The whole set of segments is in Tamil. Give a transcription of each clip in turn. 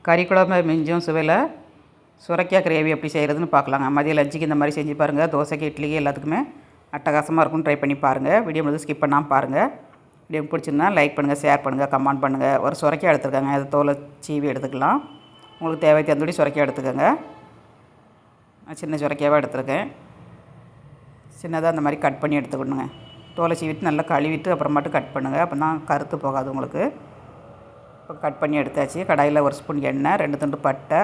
கறி குழம்பு மிஞ்சும் சுவையில் சுரைக்காய் கிரேவி எப்படி செய்கிறதுன்னு பார்க்கலாங்க. மதிய லஞ்சுக்கு இந்த மாதிரி செஞ்சு பாருங்கள். தோசைக்கு, இட்லிக்கு எல்லாத்துக்குமே அட்டகாசமாக இருக்கும். ட்ரை பண்ணி பாருங்கள். வீடியோ வந்து ஸ்கிப் பண்ணாமல் பாருங்கள். வீடியோ பிடிச்சிருந்தா லைக் பண்ணுங்கள், ஷேர் பண்ணுங்கள், கமெண்ட் பண்ணுங்கள். ஒரு சுரைக்காய் எடுத்துக்கோங்க. அது தோலை சீவி எடுத்துக்கலாம். உங்களுக்கு தேவை தந்தோடி சுரைக்காய் எடுத்துக்கோங்க. நான் சின்ன சுரைக்காயாக எடுத்துருக்கேன். சின்னதாக அந்த மாதிரி கட் பண்ணி எடுத்துக்கணுங்க. தோலை சீவிட்டு நல்லா கழுவிட்டு அப்புறமாட்டு கட் பண்ணுங்கள். அப்போ தான் கருத்து போகாது உங்களுக்கு. இப்போ கட் பண்ணி எடுத்தாச்சு. கடாயில் ஒரு ஸ்பூன் எண்ணெய், 2 துண்டு பட்டை,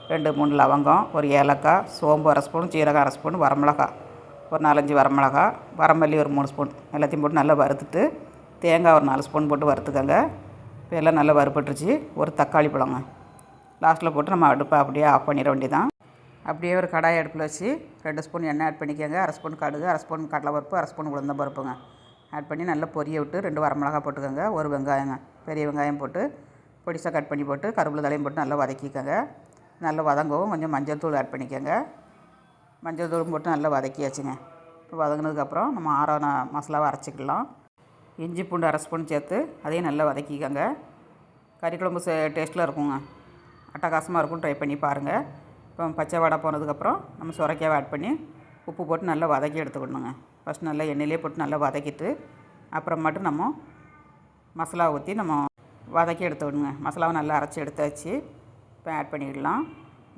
2-3 லவங்கம், ஒரு ஏலக்காய், சோம்பு 1 ஸ்பூன், ஜீரகம் 1 ஸ்பூன், வரமிளகா ஒரு 4-5 வரமிளகா, வரமல்லி ஒரு 3 ஸ்பூன் எல்லாத்தையும் போட்டு நல்லா வறுத்துட்டு தேங்காய் ஒரு 4 ஸ்பூன் போட்டு வறுத்துக்கோங்க. இப்போ எல்லாம் நல்லா வறுபட்டுருச்சு. ஒரு தக்காளி பழங்க லாஸ்ட்டில் போட்டு நம்ம அடுப்பை அப்படியே ஆஃப் பண்ணிட வேண்டியதான். அப்படியே ஒரு கடாய் அடுப்பில் வச்சு 2 ஸ்பூன் எண்ணெய் ஆட் பண்ணிக்கோங்க. 1 ஸ்பூன் கடுகு, 1 ஸ்பூன் கடலைப்பருப்பு, 1 ஸ்பூன் உளுந்தம் பருப்புங்க ஆட் பண்ணி நல்லா பொரிய விட்டு 2 வரமிளகா போட்டுக்கோங்க. ஒரு வெங்காயங்க, பெரிய வெங்காயம் போட்டு பொடிசாக கட் பண்ணி போட்டு கருவேப்பிலை தலையும் போட்டு நல்லா வதக்கிக்கோங்க. நல்லா வதங்கவும் கொஞ்சம் மஞ்சள் தூள் ஆட் பண்ணிக்கோங்க. மஞ்சள் தூள் போட்டு நல்லா வதக்கியாச்சுங்க. இப்போ வதங்கினதுக்கப்புறம் நம்ம ஆறான மசாலாவை அரைச்சிக்கலாம். இஞ்சி பூண்டு 1 ஸ்பூன் சேர்த்து அதையும் நல்லா வதக்கிக்கோங்க. கறி குழம்பு டேஸ்ட்டில் இருக்குங்க. அட்டகாசமாக இருக்கும். ட்ரை பண்ணி பாருங்கள். இப்போ பச்சை வடை போனதுக்கப்புறம் நம்ம சுரைக்காவை ஆட் பண்ணி உப்பு போட்டு நல்லா வதக்கி எடுத்துக்கணுங்க. ஃபஸ்ட் நல்லா எண்ணெயிலே போட்டு நல்லா வதக்கிட்டு அப்புறமாட்டு நம்ம மசாலா ஊற்றி நம்ம வதக்கி எடுத்துக்கணுங்க. மசாலாவை நல்லா அரைச்சி எடுத்தாச்சு. இப்போ ஆட் பண்ணிடலாம்.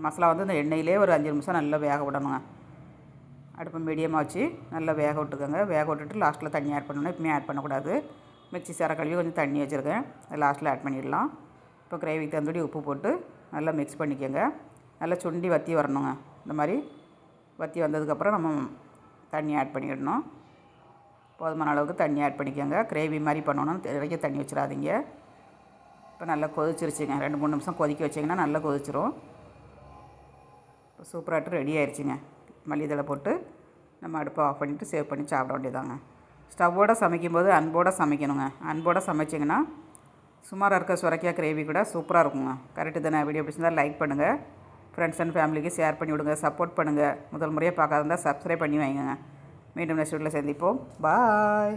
மசாலா வந்து இந்த எண்ணெயிலே ஒரு 5 நிமிஷம் நல்லா வேக விடணுங்க. அடுப்பு மீடியமாக வச்சு நல்லா வேக விட்டுக்கோங்க. வேக விட்டுட்டு லாஸ்ட்டில் தண்ணி ஆட் பண்ணணும். இப்போமே ஆட் பண்ணக்கூடாது. மிக்ஸி சேர கழுவி கொஞ்சம் தண்ணி வச்சுருக்கேன். லாஸ்ட்டில் ஆட் பண்ணிடலாம். இப்போ கிரேவிக்கு தந்தோடி உப்பு போட்டு நல்லா மிக்ஸ் பண்ணிக்கோங்க. நல்லா சுண்டி வற்றி வரணுங்க. இந்த மாதிரி வற்றி வந்ததுக்கப்புறம் நம்ம தண்ணி ஆட் பண்ணிடணும். போதுமான அளவுக்கு தண்ணி ஆட் பண்ணிக்கோங்க. கிரேவி மாதிரி பண்ணணும். நிறைய தண்ணி வச்சிடாதீங்க. இப்போ நல்லா கொதிச்சிருச்சுங்க. 2-3 நிமிஷம் கொதிக்க வச்சிங்கன்னா நல்லா கொதிச்சிரும். இப்போ சூப்பராகிட்டு ரெடி ஆயிடுச்சுங்க. மல்லித்தழை போட்டு நம்ம அடுப்பை ஆஃப் பண்ணிவிட்டு சேவ் பண்ணி சாப்பிட வேண்டியதாங்க. ஸ்டவ்வோடு சமைக்கும்போது அன்போடு சமைக்கணுங்க. அன்போடு சமைச்சிங்கன்னா சுமாராக இருக்க சுரைக்காய் கிரேவி கூட சூப்பராக இருக்குங்க. கரெக்டு தானே? வீடியோ பிடிச்சிருந்தால் லைக் பண்ணுங்கள். ஃப்ரெண்ட்ஸ் அண்ட் ஃபேமிலிக்கு ஷேர் பண்ணி விடுங்க. சப்போர்ட் பண்ணுங்கள். முதல் முறையாக பார்க்காத இருந்தால் சப்ஸ்கிரைப் பண்ணி வைங்க. மீண்டும் நெக்ஸ்ட் வீடியோவில் சந்திப்போம். பாய்.